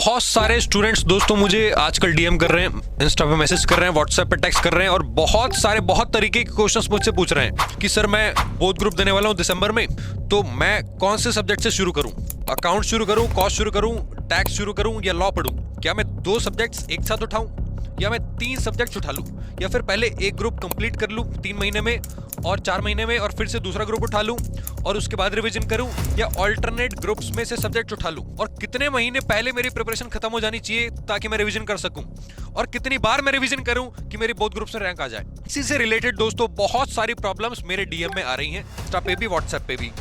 बहुत सारे स्टूडेंट्स दोस्तों मुझे आजकल डीएम कर रहे हैं, इंस्टा पे मैसेज कर रहे हैं, व्हाट्सएप पे टेक्स्ट कर रहे हैं और बहुत तरीके के क्वेश्चंस मुझसे पूछ रहे हैं कि सर मैं बोथ ग्रुप देने वाला हूं दिसंबर में, तो मैं कौन से सब्जेक्ट से शुरू करूं? अकाउंट शुरू करूं, कॉस्ट शुरू करूं, टैक्स शुरू करूं या लॉ पढ़ूं? क्या मैं 2 सब्जेक्ट्स एक साथ उठाऊं या मैं 3 सब्जेक्ट्स उठा लूं, या फिर पहले एक ग्रुप कंप्लीट कर लूं 3 महीने में और 4 महीने में और फिर से दूसरा ग्रुप उठा लूं और उसके बाद रिवीजन करूं, या ऑल्टरनेट ग्रुप्स में से सब्जेक्ट उठा लूं? और कितने महीने पहले मेरी प्रिपरेशन खत्म हो जानी चाहिए ताकि मैं रिवीजन कर सकूं, और कितनी बार मैं रिवीजन करूं कि मेरी बोथ ग्रुप्स में रैंक आ जाए? इसी से रिलेटेड दोस्तों बहुत सारी प्रॉब्लम्स मेरे डीएम में आ रही हैं, इंस्टा पे भी व्हाट्सएप पे भी,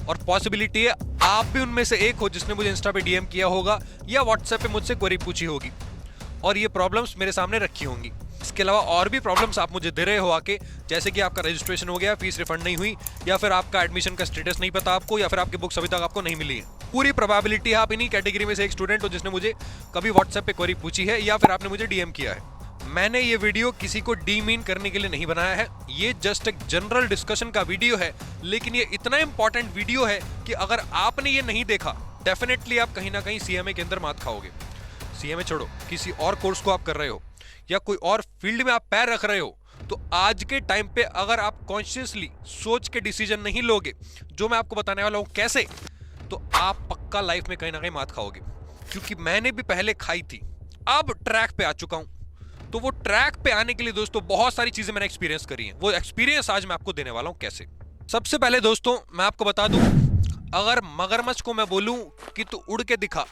और पॉसिबिलिटी है आप भी उनमें से एक हो जिसने मुझे इंस्टा पे डीएम किया होगा या व्हाट्सएप पे मुझसे क्वेरी पूछी होगी और ये प्रॉब्लम्स मेरे सामने रखी होंगी। इसके अलावा और भी प्रॉब्लम्स आप मुझे दे रहे हो आके, जैसे कि आपका रजिस्ट्रेशन हो गया, फीस रिफंड नहीं हुई, या फिर आपका एडमिशन का स्टेटस नहीं पता आपको, या फिर आपकी बुक्स अभी तक आपको नहीं मिली है। पूरी प्रोबेबिलिटी है आप इन्हीं कैटेगरी में से एक स्टूडेंट हो जिसने मुझे कभी व्हाट्सएप पे क्वेरी पूछी है या फिर आपने मुझे डीएम किया है। मैंने ये वीडियो किसी को डीमीन करने के लिए नहीं बनाया है, ये जस्ट एक जनरल डिस्कशन का वीडियो है, लेकिन ये इतना इंपॉर्टेंट वीडियो है कि अगर आपने ये नहीं देखा डेफिनेटली आप कहीं ना कहीं सीएमए के अंदर मात खाओगे। सीएमए छोड़ो, किसी और कोर्स को आप कर रहे हो या कोई और फील्ड में आप पैर रख रहे हो, तो आज के टाइम पे अगर आप कॉन्शियसली सोच के डिसीजन नहीं लोगे, जो मैं आपको बताने वाला हूं कैसे, तो आप पक्का लाइफ में कहीं ना कहीं मात खाओगे। क्योंकि मैंने भी पहले खाई थी, अब ट्रैक पे आ चुका हूं, तो वो ट्रैक पे आने के लिए दोस्तों बहुत सारी चीजें मैंने एक्सपीरियंस करी हैं। वो एक्सपीरियंस आज मैं आपको देने वाला हूं कैसे। सबसे पहले दोस्तों मैं आपको बता दूं, अगर मगरमच्छ को मैं बोलूं कि तू उड़ के दिखा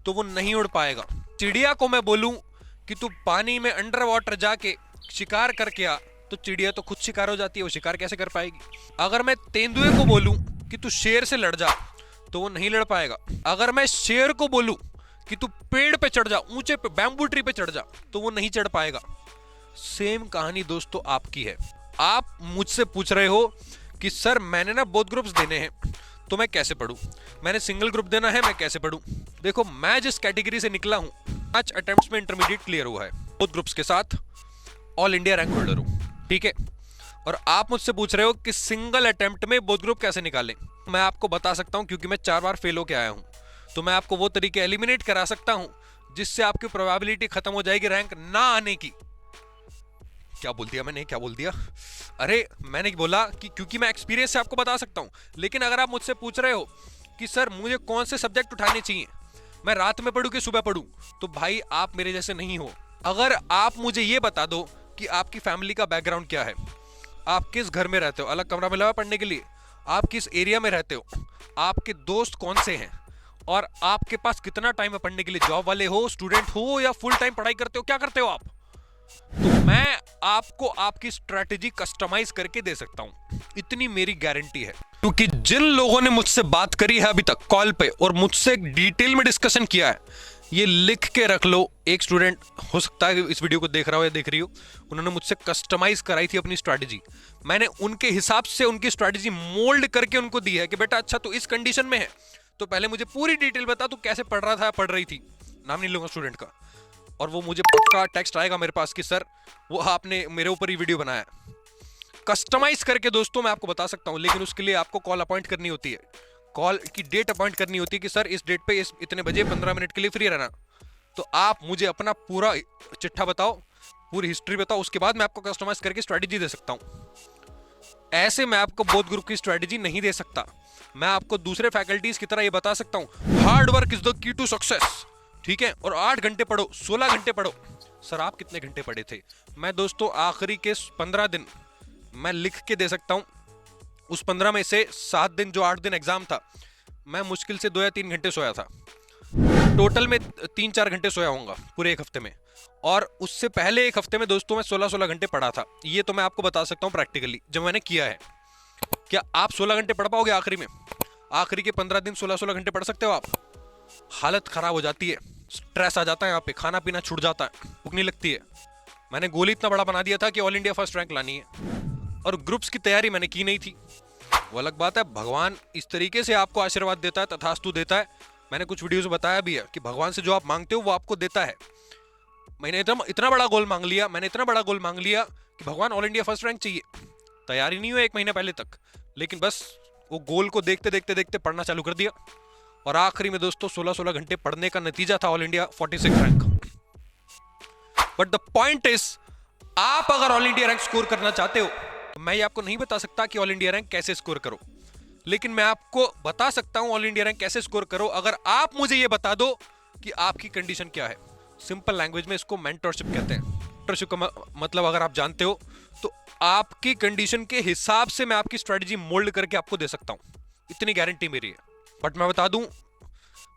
तो वो नहीं उड़ पाएगा। चिड़िया को मैं बोलूं कि तू पानी में अंडर वाटर जाके शिकार करके आ, तो चिड़िया तो खुद शिकार हो जाती है, वो शिकार कैसे कर पाएगी? अगर मैं तेंदुए को बोलूं कि तू शेर से लड़ जा तो वो नहीं लड़ पाएगा। अगर मैं शेर को बोलूं कि तू पेड़ पे चढ़ जा, ऊंचे पे बैम्बू ट्री पे चढ़ जा, तो वो नहीं चढ़ पाएगा। सेम कहानी दोस्तों आपकी है। आप मुझसे पूछ रहे हो कि सर मैंने ना बोथ ग्रुप्स देने हैं तो मैं कैसे पढूं, मैंने सिंगल ग्रुप देना है मैं कैसे पढूं? देखो, मैं जिस कैटेगरी से निकला हूं, 5 अटेम्प्ट्स में इंटरमीडिएट क्लियर हुआ है, बोथ ग्रुप्स के साथ ऑल इंडिया रैंक होल्डर हूं, ठीक है। और आप मुझसे पूछ रहे हो कि सिंगल अटेम्प्ट में बोथ ग्रुप कैसे निकालें? मैं आपको बता सकता हूं, क्योंकि मैं 4 बार फेल होके आया हूं, तो मैं आपको वो तरीके एलिमिनेट करा सकता हूं जिससे आपकी प्रोबेबिलिटी खत्म हो जाएगी रैंक ना आने की। क्या बोल दिया मैंने, क्या बोल दिया? अरे मैंने बोला कि क्योंकि मैं एक्सपीरियंस से आपको बता सकता हूं। लेकिन अगर आप मुझसे पूछ रहे हो कि सर मुझे कौन से सब्जेक्ट उठाने चाहिए, मैं रात में पढूं कि सुबह पढूं, तो भाई आप मेरे जैसे नहीं हो। अगर आप मुझे ये बता दो कि आपकी फैमिली का बैकग्राउंड क्या है, आप किस घर में रहते हो, अलग कमरा मिला हुआ पढ़ने के लिए, आप किस एरिया में रहते हो, आपके दोस्त कौन से हैं, और आपके पास कितना टाइम है पढ़ने के लिए, जॉब वाले हो, स्टूडेंट हो या फुल टाइम पढ़ाई करते हो, क्या करते हो आप, तो मैं आपको आपकी स्ट्रेटेजी कस्टमाइज करके दे सकता हूं, इतनी मेरी गारंटी है। क्योंकि जिन लोगों ने मुझसे बात करी है अभी तक कॉल पे और मुझसे डिटेल में डिस्कशन किया है, ये लिख के रख लो। एक स्टूडेंट हो सकता है इस वीडियो को देख रहा हो या देख रही हो, उन्होंने मुझसे कस्टमाइज कराई थी अपनी स्ट्रेटेजी। मैंने उनके हिसाब से उनकी स्ट्रेटेजी मोल्ड करके उनको दी है कि बेटा अच्छा तो इस कंडीशन में है, तो पहले मुझे पूरी डिटेल बता तू कैसे पढ़ रहा था, पढ़ रही थी, नाम नहीं लूंगा स्टूडेंट का, और वो मुझे पक्का टेक्स्ट आएगा मेरे पास कि सर वो आपने मेरे ऊपर ही वीडियो बनाया। कस्टमाइज करके दोस्तों मैं आपको बता सकता हूं, लेकिन उसके लिए आपको कॉल अपॉइंट करनी होती है, कॉल की डेट अपॉइंट करनी होती है कि सर इस डेट पे इस इतने बजे 15 मिनट के लिए फ्री रहना। तो आप मुझे अपना पूरा चिट्ठा बताओ, पूरी हिस्ट्री बताओ, उसके बाद मैं आपको कस्टमाइज करके स्ट्रेटेजी दे सकता हूं। ऐसे मैं आपको बोथ ग्रुप की स्ट्रेटेजी नहीं दे सकता। मैं आपको दूसरे फैकल्टीज की तरह ये बता सकता हूं, hard work is the key to success, ठीक है, और 8 घंटे पढ़ो, 16 घंटे पढ़ो। सर आप कितने घंटे पढ़े थे? मैं दोस्तों आखिरी के 15 दिन मैं लिख के दे सकता हूं। उस 15 में से 7 दिन, जो 8 दिन एग्जाम था, मैं मुश्किल से 2 या 3 घंटे सोया था। टोटल में 3-4 घंटे सोया होऊंगा पूरे एक हफ्ते में, और उससे पहले एक हफ्ते में दोस्तों मैं 16-16 घंटे पढ़ा था। ये तो मैं आपको बता सकता हूँ प्रैक्टिकली, जब मैंने किया है। क्या आप 16 घंटे पढ़ पाओगे आखिरी में? आखिरी के 15 दिन 16-16 घंटे पढ़ सकते हो आप? हालत खराब हो जाती है, स्ट्रेस आ जाता है, यहाँ पे खाना पीना छूट जाता है, भूख नहीं लगती है। मैंने गोल इतना बड़ा बना दिया था कि ऑल इंडिया फर्स्ट रैंक लानी है, और ग्रुप्स की तैयारी मैंने की नहीं थी। वो अलग बात है, भगवान इस तरीके से आपको आशीर्वाद देता है, तथास्तु देता है। मैंने कुछ वीडियोस में बताया भी है कि भगवान से जो आप मांगते हो वो आपको देता है। मैंने इतना बड़ा गोल मांग लिया, कि भगवान ऑल इंडिया फर्स्ट रैंक चाहिए। तैयारी नहीं हुई 1 महीने पहले तक, लेकिन बस वो गोल को देखते देखते देखते पढ़ना चालू कर दिया, और आखिरी में दोस्तों 16-16 घंटे पढ़ने का नतीजा था all India 46 rank. But the point is, आप अगर ऑल इंडिया रैंक स्कोर करना चाहते हो तो मैं ये आपको नहीं बता सकता कि ऑल इंडिया रैंक कैसे स्कोर करो, लेकिन मैं आपको बता सकता हूं ऑल इंडिया रैंक कैसे स्कोर करो अगर आप मुझे ये बता दो कि आपकी कंडीशन क्या है। सिंपल लैंग्वेज में इसको मेंटरशिप कहते हैं। मेंटरशिप का मतलब अगर आप जानते हो तो आपकी कंडीशन के हिसाब से मैं आपकी स्ट्रेटजी मोल्ड करके आपको दे सकता हूं, इतनी गारंटी मेरी है। बट मैं बता दूं,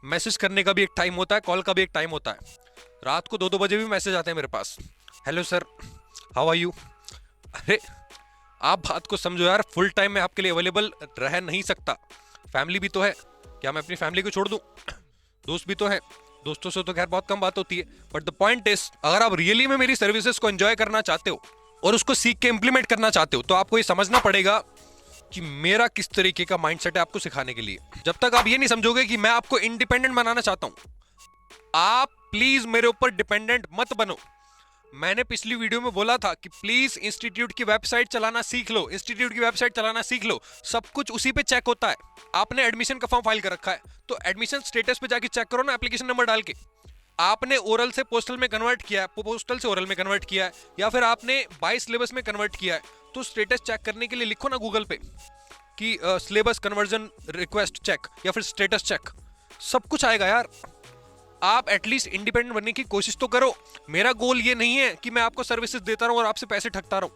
मैसेज करने का भी एक टाइम होता है, कॉल का भी एक टाइम होता है। रात को 2-2 बजे भी मैसेज आते हैं मेरे पास, hello sir, how are you. अरे आप बात को समझो यार, फुल टाइम में आपके लिए अवेलेबल रह नहीं सकता। फैमिली भी तो है, क्या मैं अपनी फैमिली को छोड़ दूं? दोस्त भी तो है, दोस्तों से तो खैर बहुत कम बात होती है। बट द पॉइंट इज, अगर आप रियली में मेरी सर्विसेज को एंजॉय करना चाहते हो और उसको सीख के इंप्लीमेंट करना चाहते हो तो आपको ये समझना पड़ेगा कि मेरा किस तरीके का माइंडसेट है आपको सिखाने के लिए। जब तक आप ये नहीं समझोगे कि मैं आपको इंडिपेंडेंट बनाना चाहता हूं, आप प्लीज मेरे ऊपर डिपेंडेंट मत बनो। मैंने पिछली वीडियो में बोला था कि प्लीज इंस्टीट्यूट की वेबसाइट चलाना सीख लो, इंस्टीट्यूट की वेबसाइट चलाना सीख लो, सब कुछ उसी पे चेक होता है। आपने एडमिशन का फॉर्म फाइल कर रखा है तो एडमिशन स्टेटस पे जाके चेक करो ना, एप्लीकेशन नंबर डाल के। आपने ओरल से पोस्टल में कन्वर्ट किया है, पोस्टल से ओरल में कन्वर्ट किया है, या फिर आपने 22 सिलेबस में कन्वर्ट किया है, तो स्टेटस चेक करने के लिए लिखो ना गूगल पे कि सिलेबस कन्वर्जन रिक्वेस्ट चेक या फिर स्टेटस चेक, सब कुछ आएगा यार। आप एटलीस्ट इंडिपेंडेंट बनने की कोशिश तो करो। मेरा गोल ये नहीं है कि मैं आपको सर्विसेज देता रहूं और आपसे पैसे ठगता रहूं।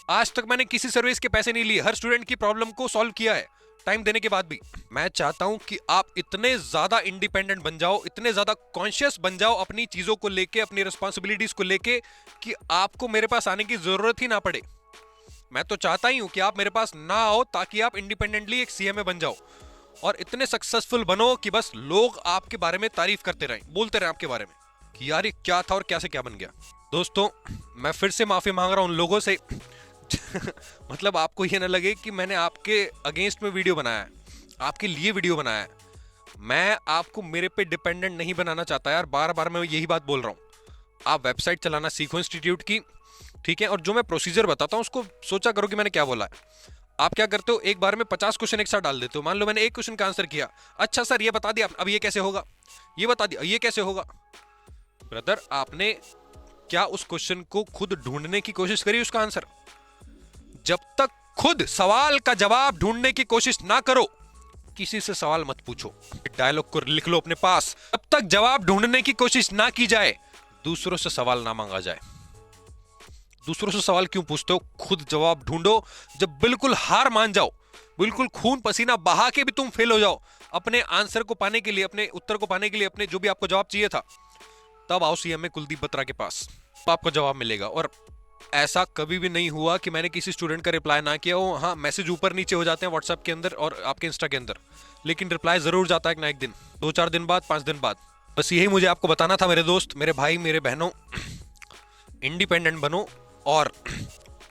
आज तक मैंने किसी सर्विस के पैसे नहीं लिए, हर स्टूडेंट की प्रॉब्लम को सॉल्व किया है टाइम देने के बाद भी। मैं चाहता हूं कि आप इतने ज्यादा इंडिपेंडेंट बन जाओ, इतने ज्यादा कॉन्शियस बन जाओ अपनी चीजों को लेके, अपनी रिस्पॉन्सिबिलिटीज को लेके, कि आपको मेरे पास आने की जरूरत ही ना पड़े। मैं तो चाहता ही हूं कि आप मेरे पास ना आओ ताकि आप इंडिपेंडेंटली एक सीएमए बन जाओ और इतने सक्सेसफुल बनो कि बस लोग आपके बारे में तारीफ करते रहें, बोलते रहें आपके बारे में कि यार ये क्या था और क्या से क्या बन गया। दोस्तों, मैं फिर से माफी मांग रहा हूं उन लोगों से मतलब आपको ये ना लगे कि मैंने आपके अगेंस्ट में वीडियो बनाया है, आपके लिए वीडियो बनाया है। मैं आपको मेरे पे डिपेंडेंट नहीं बनाना चाहता यार, बार बार मैं यही बात बोल रहा हूं। आप वेबसाइट चलाना सीखो इंस्टीट्यूट की, ठीक है, और जो मैं प्रोसीजर बताता हूं उसको सोचा करो कि मैंने क्या बोला है। आप क्या करते हो, एक बार में 50 क्वेश्चन एक साथ डाल देते हो। मान लो मैंने एक क्वेश्चन का आंसर किया, अच्छा सर ये बता दिया, अब ये कैसे होगा, ये बता दिया, ये कैसे होगा। ब्रदर, आपने क्या उस क्वेश्चन को खुद ढूंढने की कोशिश करी उसका आंसर? जब तक खुद सवाल का जवाब ढूंढने की कोशिश ना करो, किसी से सवाल मत पूछो। डायलॉग को लिख लो अपने पास, जब तक जवाब ढूंढने की कोशिश ना की जाए, दूसरों से सवाल ना मांगा जाए। दूसरों से सवाल क्यों पूछते हो? खुद जवाब ढूंढो। जब बिल्कुल हार मान जाओ, बिल्कुल खून पसीना बहा के भी तुम फेल हो जाओ अपने आंसर को पाने के लिए, अपने उत्तर को पाने के लिए, अपने जो भी आपको जवाब चाहिए था, तब आओ सीएमए कुलदीप बत्रा के पास, तो आपको जवाब मिलेगा। और ऐसा कभी भी नहीं हुआ कि मैंने किसी स्टूडेंट का रिप्लाई ना किया हो। हाँ, मैसेज ऊपर नीचे हो जाते हैं व्हाट्सएप के अंदर और आपके इंस्टा के अंदर, लेकिन रिप्लाई जरूर जाता है एक ना एक दिन, 2-4 दिन बाद, 5 दिन बाद। बस यही मुझे आपको बताना था मेरे दोस्त, मेरे भाई, मेरे बहनों। इंडिपेंडेंट बनो और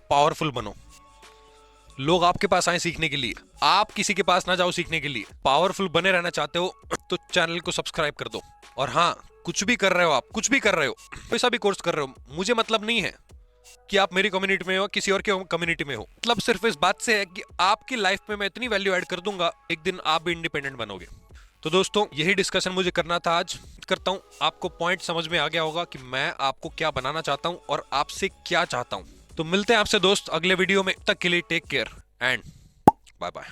पावरफुल बनो। लोग आपके पास आए सीखने के लिए, आप किसी के पास ना जाओ सीखने के लिए। पावरफुल बने रहना चाहते हो तो चैनल को सब्सक्राइब कर दो। और हाँ, कुछ भी कर रहे हो, आप कुछ भी कर रहे हो, कोई सा भी कोर्स कर रहे हो, मुझे मतलब नहीं है कि आप मेरी कम्युनिटी में हो, किसी और के कम्युनिटी में हो। मतलब सिर्फ इस बात से है कि आपकी लाइफ में मैं इतनी वैल्यू ऐड कर दूंगा, एक दिन आप भी इंडिपेंडेंट बनोगे। तो दोस्तों, यही डिस्कशन मुझे करना था आज, करता हूं। आपको पॉइंट समझ में आ गया होगा कि मैं आपको क्या बनाना चाहता हूं और आपसे क्या चाहता हूं। तो मिलते हैं आपसे दोस्त अगले वीडियो में, तक के लिए take care and bye bye.